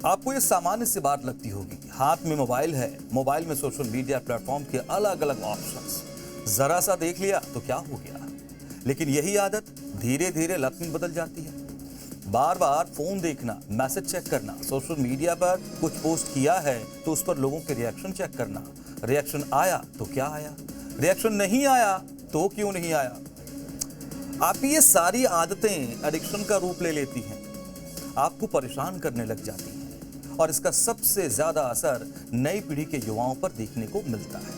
आपको ये सामान्य सी बात लगती होगी, हाथ में मोबाइल है, मोबाइल में सोशल मीडिया प्लेटफॉर्म के अलग अलग ऑप्शंस, जरा सा देख लिया तो क्या हो गया। लेकिन यही आदत धीरे धीरे लत में बदल जाती है। बार बार फोन देखना, मैसेज चेक करना, सोशल मीडिया पर कुछ पोस्ट किया है तो उस पर लोगों के रिएक्शन चेक करना, रिएक्शन आया तो क्या आया, रिएक्शन नहीं आया तो क्यों नहीं आया। आप ये सारी आदतें एडिक्शन का रूप ले लेती हैं, आपको परेशान करने लग जाती हैं और इसका सबसे ज्यादा असर नई पीढ़ी के युवाओं पर देखने को मिलता है।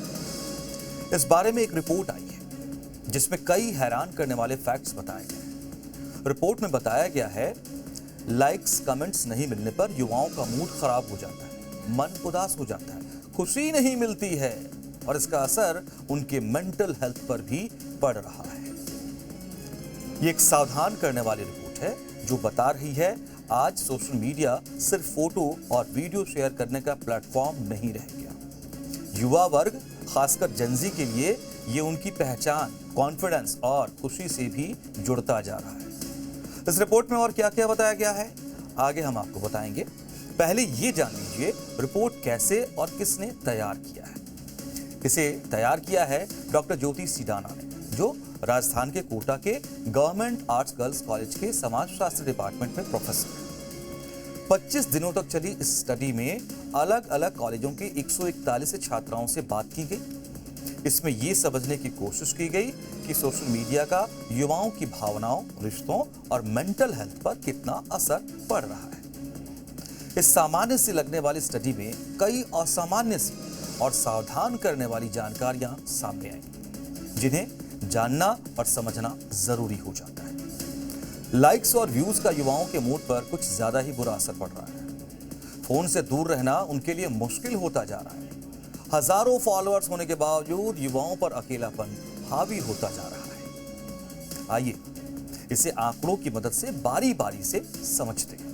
इस बारे में एक रिपोर्ट आई है जिसमें कई हैरान करने वाले फैक्ट्स बताए गए हैं। रिपोर्ट में बताया गया है, लाइक्स कमेंट्स नहीं मिलने पर युवाओं का मूड खराब हो जाता है, मन उदास हो जाता है, खुशी नहीं मिलती है और इसका असर उनके मेंटल हेल्थ पर भी पड़ रहा है। ये एक सावधान करने वाली रिपोर्ट है जो बता रही है, आज सोशल मीडिया सिर्फ फोटो और वीडियो शेयर करने का प्लेटफॉर्म नहीं रह गया। युवा वर्ग, खासकर जेनजी के लिए ये उनकी पहचान, कॉन्फिडेंस और खुशी से भी जुड़ता जा रहा है। इस रिपोर्ट में और क्या क्या बताया गया है, आगे हम आपको बताएंगे। पहले ये जान लीजिए रिपोर्ट कैसे और किसने तैयार किया है। इसे तैयार किया है डॉक्टर ज्योति सीडाना ने, जो राजस्थान के कोटा के गवर्नमेंट आर्ट्स गर्ल्स कॉलेज के समाजशास्त्र डिपार्टमेंट में प्रोफेसर हैं। 25 दिनों तक चली इस स्टडी में अलग अलग कॉलेजों के 141 छात्राओं से बात की गई। इसमें यह समझने की कोशिश की गई कि सोशल मीडिया का युवाओं की भावनाओं, रिश्तों और मेंटल हेल्थ पर कितना असर पड़ रहा है। इस सामान्य से लगने वाली स्टडी में कई असामान्य सी और सावधान करने वाली जानकारियां सामने आई, जिन्हें जानना और समझना जरूरी हो जाता है। लाइक्स और व्यूज का युवाओं के मूड पर कुछ ज्यादा ही बुरा असर पड़ रहा है। फोन से दूर रहना उनके लिए मुश्किल होता जा रहा है। हजारों फॉलोअर्स होने के बावजूद युवाओं पर अकेलापन हावी होता जा रहा है। आइए इसे आंकड़ों की मदद से बारी बारी से समझते हैं।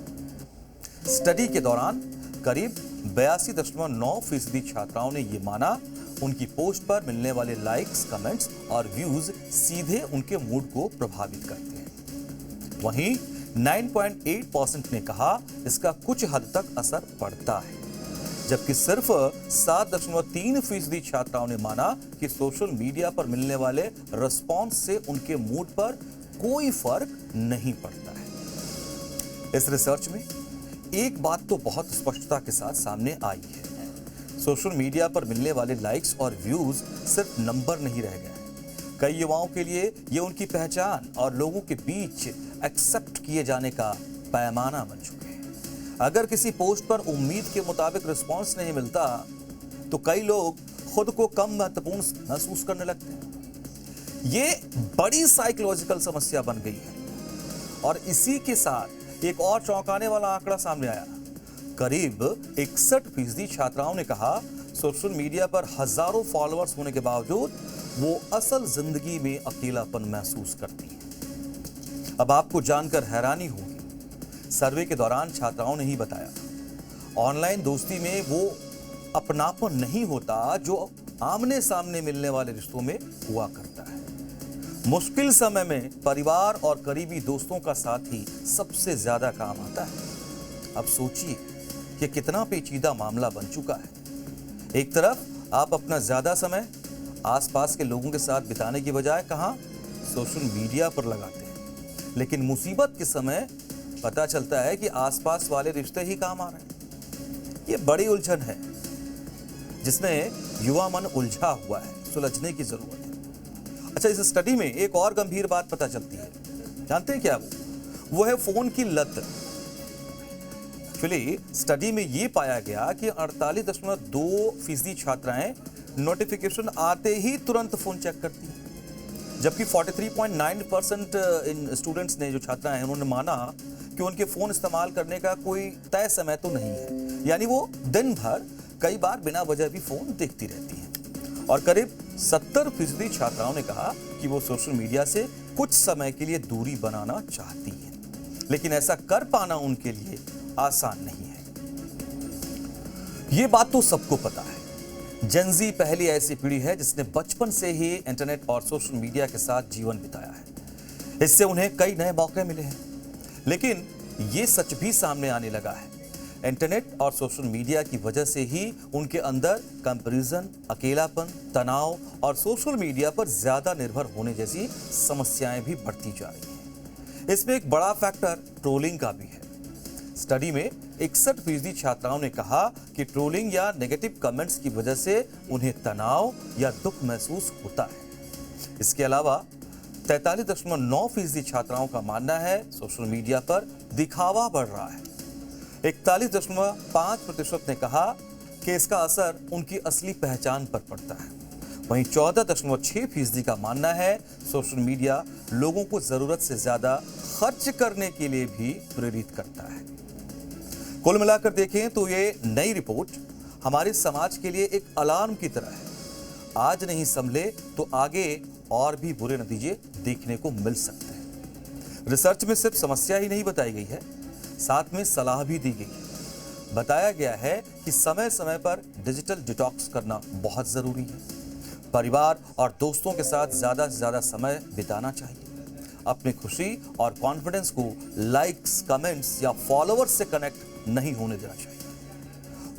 स्टडी के दौरान करीब 82.9% छात्राओं ने यह माना उनकी पोस्ट पर मिलने वाले लाइक्स, कमेंट्स और व्यूज सीधे उनके मूड को प्रभावित करते हैं। वहीं 9.8% ने कहा इसका कुछ हद तक असर पड़ता है, जबकि सिर्फ 7.3% छात्राओं ने माना कि सोशल मीडिया पर मिलने वाले रिस्पॉन्स से उनके मूड पर कोई फर्क नहीं पड़ता है। इस रिसर्च में एक बात तो बहुत स्पष्टता के साथ सामने आई है, सोशल मीडिया पर मिलने वाले लाइक्स और व्यूज सिर्फ नंबर नहीं रह गए। कई युवाओं के लिए ये उनकी पहचान और लोगों के बीच एक्सेप्ट किए जाने का पैमाना बन चुके हैं। अगर किसी पोस्ट पर उम्मीद के मुताबिक रिस्पांस नहीं मिलता तो कई लोग खुद को कम महत्वपूर्ण महसूस करने लगते हैं। ये बड़ी साइकोलॉजिकल समस्या बन गई है और इसी के साथ एक और चौंकाने वाला आंकड़ा सामने आया। करीब 61% छात्राओं ने कहा सोशल मीडिया पर हजारों फॉलोअर्स होने के बावजूद वो असल जिंदगी में अकेलापन महसूस करती हैं। अब आपको जानकर हैरानी होगी, सर्वे के दौरान छात्राओं ने ही बताया, ऑनलाइन दोस्ती में वो अपनापन नहीं होता जो आमने सामने मिलने वाले रिश्तों में हुआ करता है। मुश्किल समय में परिवार और करीबी दोस्तों का साथ ही सबसे ज्यादा काम आता है। अब सोचिए कि कितना पेचीदा मामला बन चुका है। एक तरफ आप अपना ज्यादा समय आसपास के लोगों के साथ बिताने की बजाय कहां सोशल मीडिया पर लगाते हैं, लेकिन मुसीबत के समय पता चलता है कि आसपास वाले रिश्ते ही काम आ रहे हैं। ये बड़ी उलझन है जिसमें युवा मन उलझा हुआ है, सुलझने की जरूरत है। अच्छा, इस स्टडी में एक और गंभीर बात पता चलती है, जानते हैं क्या? वो है फोन की लत। एक्चुअली स्टडी में यह पाया गया कि 48.2% छात्राएं नोटिफिकेशन आते ही तुरंत फोन चेक करती हैं, जबकि 43.9% इन स्टूडेंट्स ने, जो छात्राएं हैं, उन्होंने माना कि उनके फोन इस्तेमाल करने का कोई तय समय तो नहीं है, यानी वो दिन भर कई बार बिना वजह भी फोन देखती रहती हैं। और करीब 70% छात्राओं ने कहा कि वो सोशल मीडिया से कुछ समय के लिए दूरी बनाना चाहती हैं, लेकिन ऐसा कर पाना उनके लिए आसान नहीं है। ये बात तो सबको पता है, जेनजी पहली ऐसी पीढ़ी है जिसने बचपन से ही इंटरनेट और सोशल मीडिया के साथ जीवन बिताया है। इससे उन्हें कई नए मौके मिले हैं, लेकिन ये सच भी सामने आने लगा है, इंटरनेट और सोशल मीडिया की वजह से ही उनके अंदर कंपैरिजन, अकेलापन, तनाव और सोशल मीडिया पर ज्यादा निर्भर होने जैसी समस्याएं भी बढ़ती जा रही हैं। इसमें एक बड़ा फैक्टर ट्रोलिंग का भी है। स्टडी में 61% छात्राओं ने कहा कि ट्रोलिंग या नेगेटिव कमेंट्स की वजह से उन्हें तनाव या दुख महसूस होता है। इसके अलावा 43.9% छात्राओं का मानना है सोशल मीडिया पर दिखावा बढ़ रहा है। 41.5% ने कहा कि इसका असर उनकी असली पहचान पर पड़ता है। वहीं 14.6% का मानना है सोशल मीडिया लोगों को जरूरत से ज्यादा खर्च करने के लिए भी प्रेरित करता है। कुल मिलाकर देखें तो ये नई रिपोर्ट हमारे समाज के लिए एक अलार्म की तरह है। आज नहीं संभले तो आगे और भी बुरे नतीजे देखने को मिल सकते हैं। रिसर्च में सिर्फ समस्या ही नहीं बताई गई है, साथ में सलाह भी दी गई है। बताया गया है कि समय समय पर डिजिटल डिटॉक्स करना बहुत जरूरी है। परिवार और दोस्तों के साथ ज्यादा से ज्यादा समय बिताना चाहिए। अपनी खुशी और कॉन्फिडेंस को लाइक्स, कमेंट्स या फॉलोअर्स से कनेक्ट नहीं होने देना चाहिए।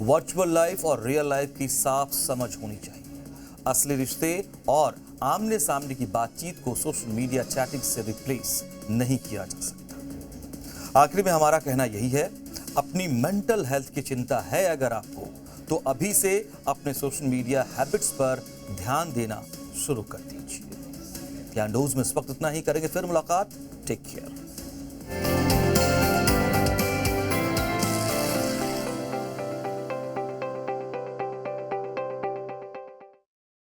वर्चुअल लाइफ और रियल लाइफ की साफ समझ होनी चाहिए। असली रिश्ते और आमने सामने की बातचीत को सोशल मीडिया चैटिंग से रिप्लेस नहीं किया जा सकता। आखिर में हमारा कहना यही है, अपनी मेंटल हेल्थ की चिंता है अगर आपको, तो अभी से अपने सोशल मीडिया हैबिट्स पर ध्यान देना शुरू कर दीजिए। न्यूज़ में इस वक्त इतना ही, करेंगे फिर मुलाकात। Take care.